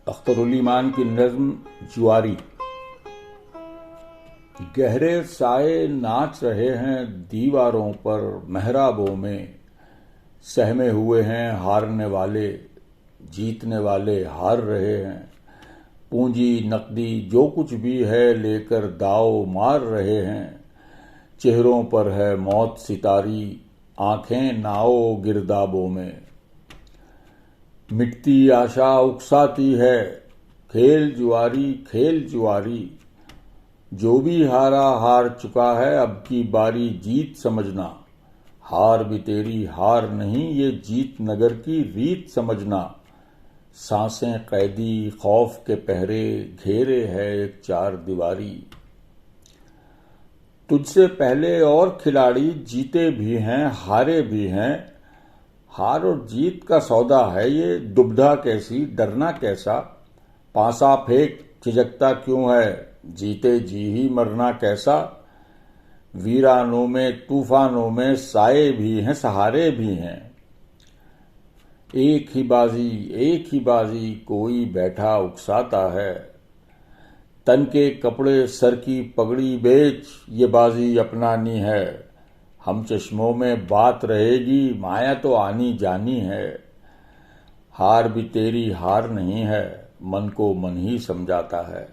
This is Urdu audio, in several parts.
اخترالایمان کی نظم جواری۔ گہرے سائے ناچ رہے ہیں دیواروں پر محرابوں میں، سہمے ہوئے ہیں ہارنے والے، جیتنے والے ہار رہے ہیں۔ پونجی نقدی جو کچھ بھی ہے لے کر داؤ مار رہے ہیں۔ چہروں پر ہے موت ستاری، آنکھیں ناؤ گردابوں میں۔ مٹتی آشا اکساتی ہے، کھیل جواری کھیل جواری۔ جو بھی ہارا ہار چکا ہے، اب کی باری جیت سمجھنا۔ ہار بھی تیری ہار نہیں، یہ جیت نگر کی ریت سمجھنا۔ سانسیں قیدی خوف کے پہرے، گھیرے ہے ایک چار دیواری۔ تجھ سے پہلے اور کھلاڑی جیتے بھی ہیں ہارے بھی ہیں۔ ہار اور جیت کا سودا ہے یہ، دبدھا کیسی ڈرنا کیسا۔ پانسا پھینک جھجکتا کیوں ہے، جیتے جی ہی مرنا کیسا۔ ویرانوں میں طوفانوں میں سائے بھی ہیں سہارے بھی ہیں۔ ایک ہی بازی کوئی بیٹھا اکساتا ہے۔ تن کے کپڑے سر کی پگڑی بیچ، یہ بازی اپنانی ہے۔ ہم چشموں میں بات رہے گی، مایا تو آنی جانی ہے۔ ہار بھی تیری ہار نہیں ہے، من کو من ہی سمجھاتا ہے۔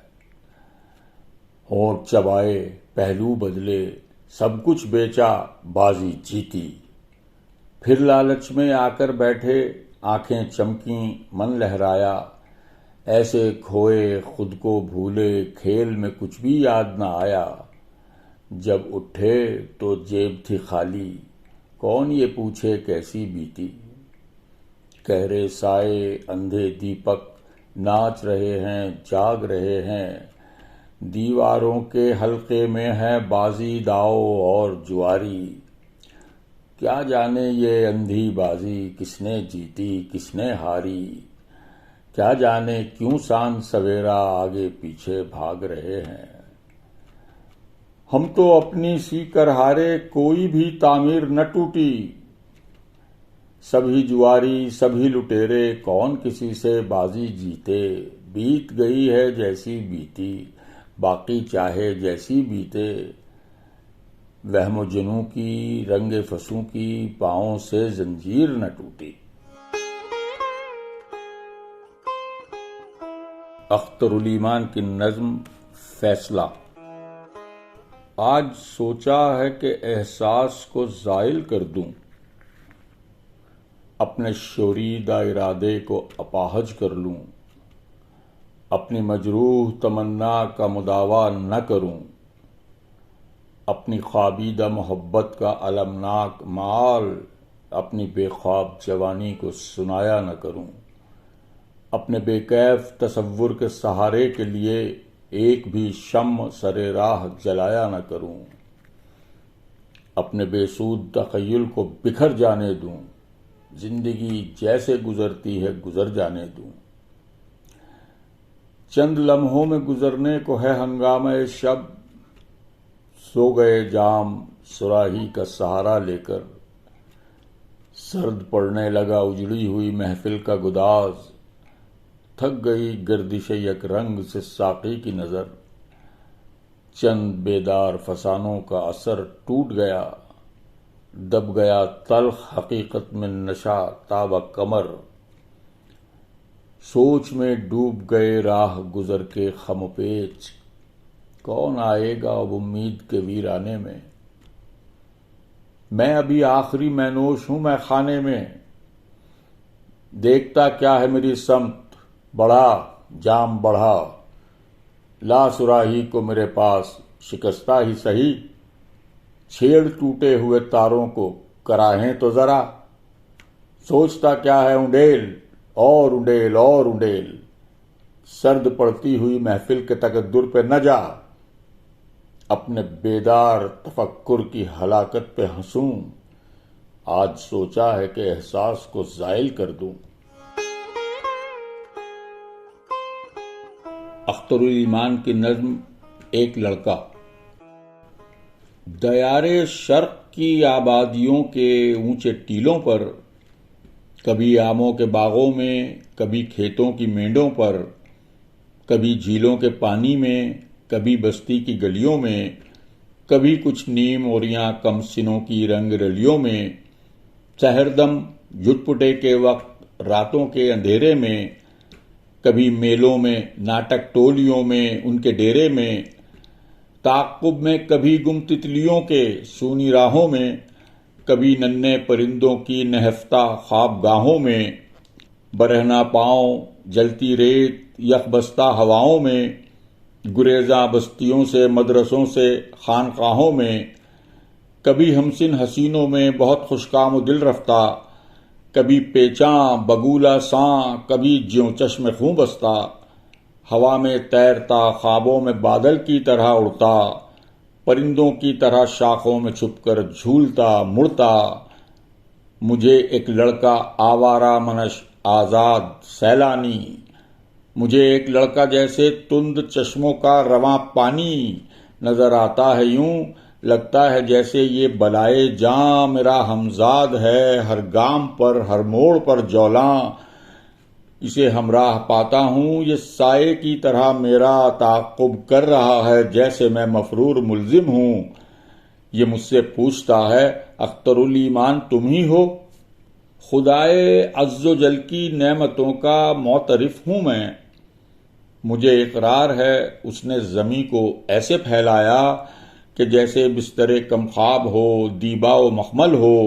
ہونٹ چبائے پہلو بدلے، سب کچھ بیچا بازی جیتی۔ پھر لالچ میں آ کر بیٹھے، آنکھیں چمکیں من لہرایا۔ ایسے کھوئے خود کو بھولے، کھیل میں کچھ بھی یاد نہ آیا۔ جب اٹھے تو جیب تھی خالی، کون یہ پوچھے کیسی بیتی۔ گہرے سائے اندھے دیپک ناچ رہے ہیں جاگ رہے ہیں۔ دیواروں کے حلقے میں ہے بازی داؤ اور جواری۔ کیا جانے یہ اندھی بازی کس نے جیتی کس نے ہاری۔ کیا جانے کیوں سان سویرا آگے پیچھے بھاگ رہے ہیں۔ ہم تو اپنی سی کر ہارے، کوئی بھی تعمیر نہ ٹوٹی۔ سبھی جواری سبھی لٹیرے، کون کسی سے بازی جیتے۔ بیت گئی ہے جیسی بیتی، باقی چاہے جیسی بیتے۔ وہم و جنوں کی رنگ فسوں کی، پاؤں سے زنجیر نہ ٹوٹی۔ اخترالایمان کی نظم فیصلہ۔ آج سوچا ہے کہ احساس کو زائل کر دوں، اپنے شوریدہ ارادے کو اپاہج کر لوں۔ اپنی مجروح تمنا کا مداوا نہ کروں، اپنی خوابیدہ محبت کا المناک مآل اپنی بے خواب جوانی کو سنایا نہ کروں۔ اپنے بے کیف تصور کے سہارے کے لیے ایک بھی شمع سر راہ جلایا نہ کروں۔ اپنے بے سود تخیل کو بکھر جانے دوں، زندگی جیسے گزرتی ہے گزر جانے دوں۔ چند لمحوں میں گزرنے کو ہے ہنگامہ شب، سو گئے جام صراحی کا سہارا لے کر۔ سرد پڑنے لگا اجڑی ہوئی محفل کا گداز، تھک گئی گردش یک رنگ سے ساقی کی نظر۔ چند بیدار فسانوں کا اثر ٹوٹ گیا، دب گیا تلخ حقیقت میں نشہ تابہ کمر۔ سوچ میں ڈوب گئے راہ گزر کے خم و پیچ، کون آئے گا اب امید کے ویرانے میں۔ میں ابھی آخری میں نوش ہوں میں خانے میں، دیکھتا کیا ہے میری سمت، بڑھا جام بڑھا۔ لا صراحی کو میرے پاس شکستہ ہی سہی، چھیڑ ٹوٹے ہوئے تاروں کو کراہیں تو ذرا۔ سوچتا کیا ہے انڈیل اور انڈیل اور انڈیل، سرد پڑتی ہوئی محفل کے تقدر پہ نہ جا۔ اپنے بیدار تفکر کی ہلاکت پہ ہنسوں، آج سوچا ہے کہ احساس کو زائل کر دوں۔ اخترالایمان کی نظم ایک لڑکا۔ دیار شرق کی آبادیوں کے اونچے ٹیلوں پر، کبھی آموں کے باغوں میں کبھی کھیتوں کی مینڈوں پر، کبھی جھیلوں کے پانی میں، کبھی بستی کی گلیوں میں، کبھی کچھ نیم اوریاں کم سنوں کی رنگ رلیوں میں، سحردم جھٹپٹے کے وقت راتوں کے اندھیرے میں، کبھی میلوں میں، ناٹک ٹولیوں میں، ان کے ڈیرے میں، تعاقب میں کبھی گم تتلیوں کے سونی راہوں میں، کبھی ننھے پرندوں کی نہفتہ خواب گاہوں میں، برہنہ پاؤں، جلتی ریت، یخبستہ ہواؤں میں، گریزاں بستیوں سے، مدرسوں سے، خانقاہوں میں، کبھی ہمسن حسینوں میں بہت خوشکام و دل رفتہ، کبھی پیچاں بگولا ساں، کبھی جیوں چشم خوں بستہ، ہوا میں تیرتا، خوابوں میں بادل کی طرح اڑتا، پرندوں کی طرح شاخوں میں چھپ کر جھولتا مڑتا، مجھے ایک لڑکا آوارہ منش آزاد سیلانی، مجھے ایک لڑکا جیسے تند چشموں کا رواں پانی نظر آتا ہے، یوں لگتا ہے جیسے یہ بلائے جاں میرا ہمزاد ہے، ہر گام پر، ہر موڑ پر جولاں اسے ہمراہ پاتا ہوں، یہ سائے کی طرح میرا تعاقب کر رہا ہے جیسے میں مفرور ملزم ہوں، یہ مجھ سے پوچھتا ہے اختر الایمان تم ہی ہو؟ خدائے عز و جل کی نعمتوں کا معترف ہوں میں، مجھے اقرار ہے اس نے زمیں کو ایسے پھیلایا کہ جیسے بستر کم خواب ہو، دیبا و مخمل ہو،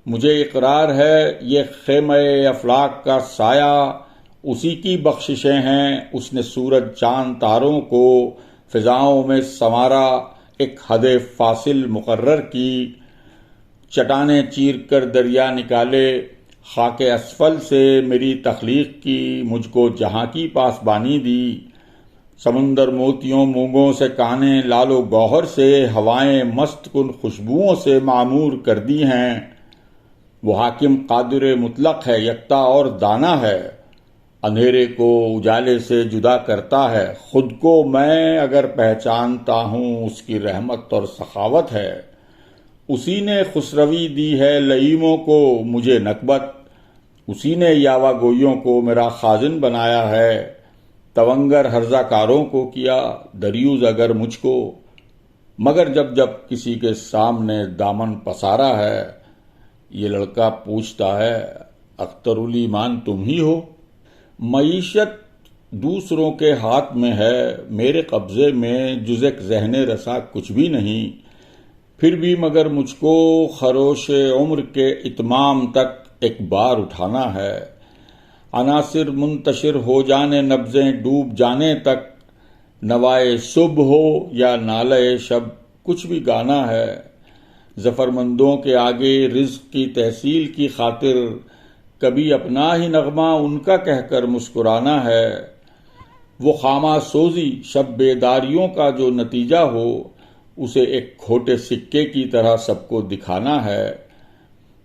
مجھے اقرار ہے یہ خیمہ افلاک کا سایہ اسی کی بخششیں ہیں، اس نے سورج چاند تاروں کو فضاؤں میں سنوارا، ایک حد فاصل مقرر کی، چٹانیں چیر کر دریا نکالے، خاک اسفل سے میری تخلیق کی، مجھ کو جہاں کی پاسبانی دی، سمندر موتیوں مونگوں سے کانے، لال و گوہر سے ہوائیں مست کن خوشبوؤں سے معمور کر دی ہیں، وہ حاکم قادر مطلق ہے، یکتا اور دانا ہے، اندھیرے کو اجالے سے جدا کرتا ہے، خود کو میں اگر پہچانتا ہوں اس کی رحمت اور سخاوت ہے، اسی نے خسروی دی ہے لئیموں کو، مجھے نکبت، اسی نے یاوہ گوئیوں کو میرا خازن بنایا ہے، تونگر ہرزہ کاروں کو کیا دریوز اگر مجھ کو، مگر جب جب کسی کے سامنے دامن پسارا ہے، یہ لڑکا پوچھتا ہے اختر الایمان تم ہی ہو؟ معیشت دوسروں کے ہاتھ میں ہے، میرے قبضے میں جز ایک ذہن رسا کچھ بھی نہیں، پھر بھی مگر مجھ کو خروش عمر کے اتمام تک ایک بار اٹھانا ہے، عناصر منتشر ہو جانے، نبضیں ڈوب جانے تک، نوائے صبح ہو یا نالے شب کچھ بھی گانا ہے، ظفرمندوں کے آگے رزق کی تحصیل کی خاطر کبھی اپنا ہی نغمہ ان کا کہہ کر مسکرانا ہے، وہ خامہ سوزی شب بیداریوں کا جو نتیجہ ہو اسے ایک کھوٹے سکے کی طرح سب کو دکھانا ہے،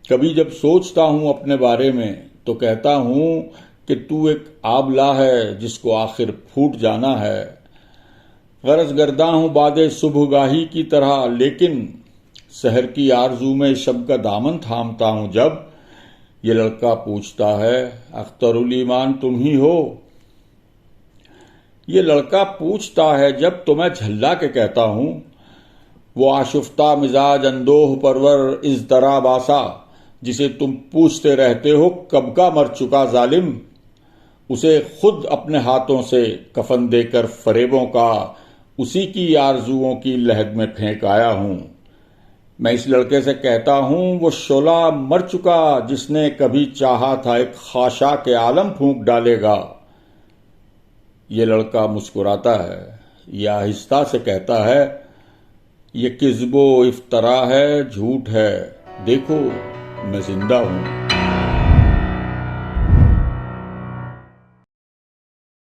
کبھی جب سوچتا ہوں اپنے بارے میں تو کہتا ہوں کہ تو ایک آبلہ ہے جس کو آخر پھوٹ جانا ہے، غرض گرداں ہوں باد صبح گاہی کی طرح، لیکن سحر کی آرزو میں شب کا دامن تھامتا ہوں جب، یہ لڑکا پوچھتا ہے اختر الایمان تم ہی ہو؟ یہ لڑکا پوچھتا ہے جب تو میں جھلا کے کہتا ہوں، وہ آشفتہ مزاج اندوہ پرور اضطراب آسا جسے تم پوچھتے رہتے ہو کب کا مر چکا ظالم، اسے خود اپنے ہاتھوں سے کفن دے کر فریبوں کا اسی کی آرزوؤں کی لہد میں پھینک آیا ہوں، میں اس لڑکے سے کہتا ہوں وہ شعلہ مر چکا جس نے کبھی چاہا تھا ایک خاشاک عالم پھونک ڈالے گا، یہ لڑکا مسکراتا ہے، یہ آہستہ سے کہتا ہے یہ کذب و افطرا ہے، جھوٹ ہے، دیکھو میں زندہ ہوں۔